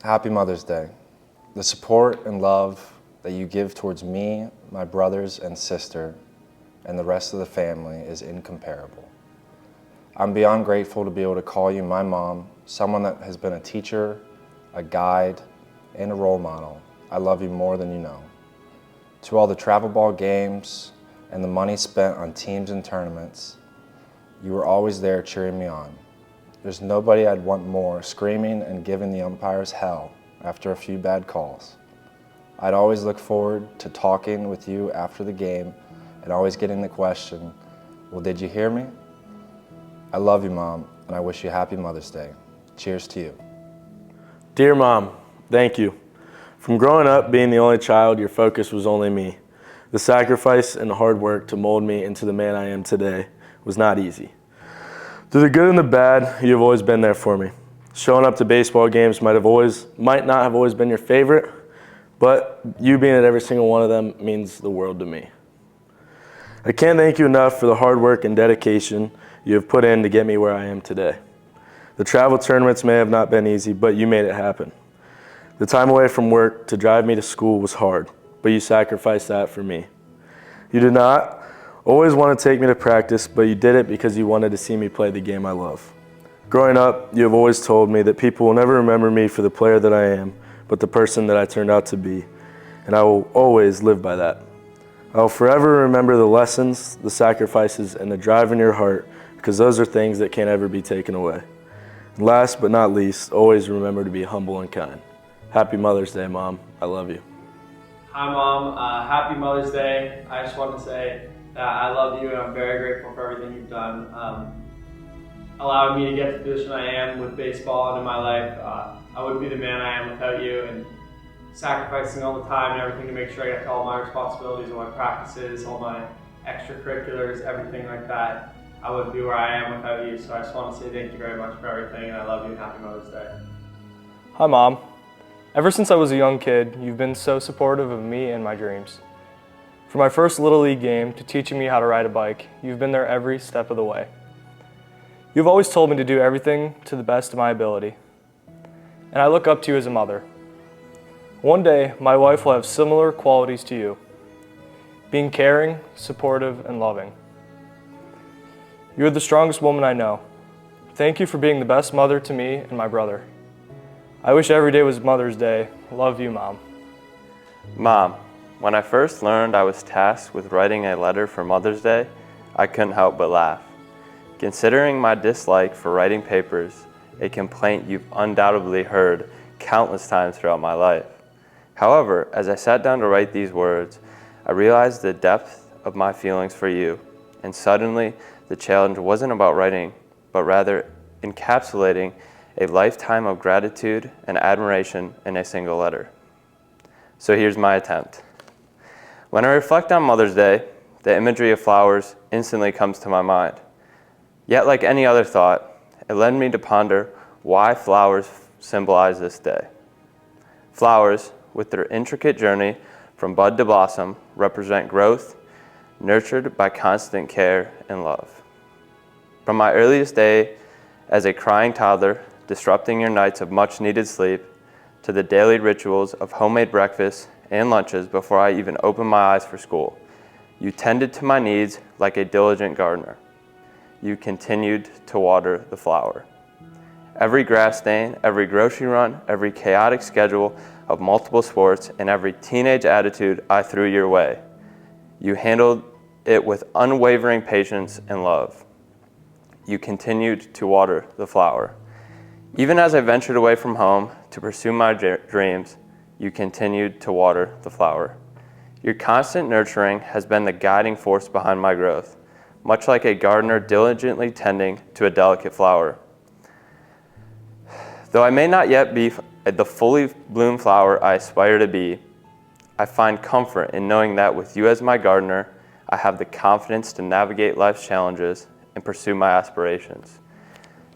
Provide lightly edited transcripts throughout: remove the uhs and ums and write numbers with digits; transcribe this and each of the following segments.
Happy Mother's Day. The support and love that you give towards me, my brothers and sister, and the rest of the family is incomparable. I'm beyond grateful to be able to call you my mom, someone that has been a teacher, a guide, and a role model. I love you more than you know. To all the travel ball games and the money spent on teams and tournaments, you were always there cheering me on. There's nobody I'd want more screaming and giving the umpires hell after a few bad calls. I'd always look forward to talking with you after the game and always getting the question, well, did you hear me? I love you, Mom, and I wish you happy Mother's Day. Cheers to you. Dear Mom, thank you. From growing up being the only child, your focus was only me. The sacrifice and the hard work to mold me into the man I am today was not easy. Through the good and the bad, you've always been there for me. Showing up to baseball games might not have always been your favorite, but you being at every single one of them means the world to me. I can't thank you enough for the hard work and dedication you have put in to get me where I am today. The travel tournaments may have not been easy, but you made it happen. The time away from work to drive me to school was hard, but you sacrificed that for me. You did not always want to take me to practice, but you did it because you wanted to see me play the game I love. Growing up, you have always told me that people will never remember me for the player that I am, but the person that I turned out to be, and I will always live by that. I will forever remember the lessons, the sacrifices, and the drive in your heart, because those are things that can't ever be taken away. And last but not least, always remember to be humble and kind. Happy Mother's Day, Mom. I love you. Hi, Mom. Happy Mother's Day. I just want to say that I love you and I'm very grateful for everything you've done. Allowing me to get to the position I am with baseball and in my life. I wouldn't be the man I am without you, and sacrificing all the time and everything to make sure I get to all my responsibilities, all my practices, all my extracurriculars, everything like that. I wouldn't be where I am without you, so I just want to say thank you very much for everything, and I love you and happy Mother's Day. Hi, Mom. Ever since I was a young kid, you've been so supportive of me and my dreams. From my first Little League game to teaching me how to ride a bike, you've been there every step of the way. You've always told me to do everything to the best of my ability, and I look up to you as a mother. One day, my wife will have similar qualities to you, being caring, supportive, and loving. You are the strongest woman I know. Thank you for being the best mother to me and my brother. I wish every day was Mother's Day. Love you, Mom. Mom, when I first learned I was tasked with writing a letter for Mother's Day, I couldn't help but laugh. Considering my dislike for writing papers, a complaint you've undoubtedly heard countless times throughout my life. However, as I sat down to write these words, I realized the depth of my feelings for you, and suddenly the challenge wasn't about writing, but rather encapsulating a lifetime of gratitude and admiration in a single letter. So here's my attempt. When I reflect on Mother's Day, the imagery of flowers instantly comes to my mind. Yet like any other thought, it led me to ponder why flowers symbolize this day. Flowers, with their intricate journey from bud to blossom, represent growth, nurtured by constant care and love. From my earliest day as a crying toddler, disrupting your nights of much-needed sleep, to the daily rituals of homemade breakfasts and lunches before I even opened my eyes for school, you tended to my needs like a diligent gardener. You continued to water the flower. Every grass stain, every grocery run, every chaotic schedule of multiple sports, and every teenage attitude I threw your way, you handled it with unwavering patience and love. You continued to water the flower. Even as I ventured away from home to pursue my dreams, you continued to water the flower. Your constant nurturing has been the guiding force behind my growth, much like a gardener diligently tending to a delicate flower. Though I may not yet be the fully bloomed flower I aspire to be, I find comfort in knowing that with you as my gardener, I have the confidence to navigate life's challenges and pursue my aspirations.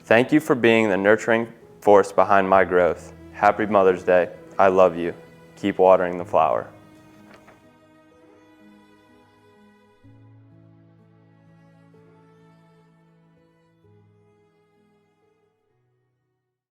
Thank you for being the nurturing force behind my growth. Happy Mother's Day. I love you. Keep watering the flower.